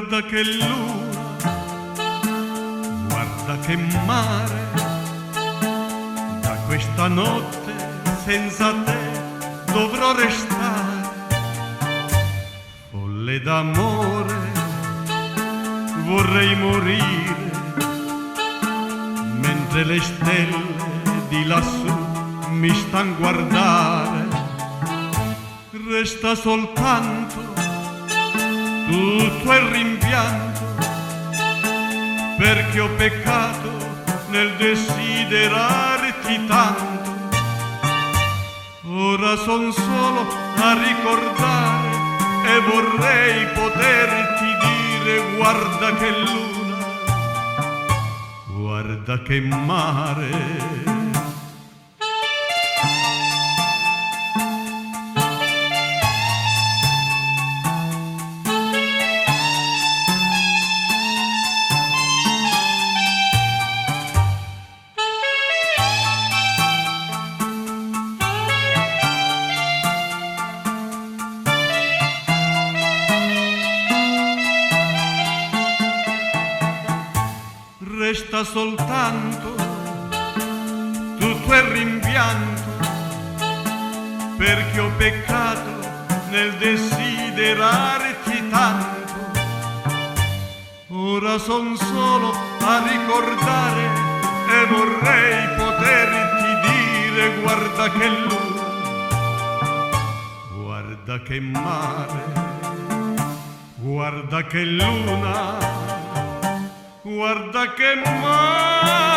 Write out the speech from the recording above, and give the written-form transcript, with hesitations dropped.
Guarda che luna, guarda che mare, da questa notte senza te dovrò restare. Folle d'amore, vorrei morire, mentre le stelle di lassù mi stan guardare. Resta soltanto tutto il rimpianto, perché ho peccato nel desiderarti tanto. Ora son solo a ricordare e vorrei poterti dire: guarda che luna, guarda che mare. Resta soltanto tutto il rimpianto, perché ho peccato nel desiderarti tanto. Ora son solo a ricordare e vorrei poterti dire: guarda che luna, guarda che mare, guarda che luna, guarda che mare.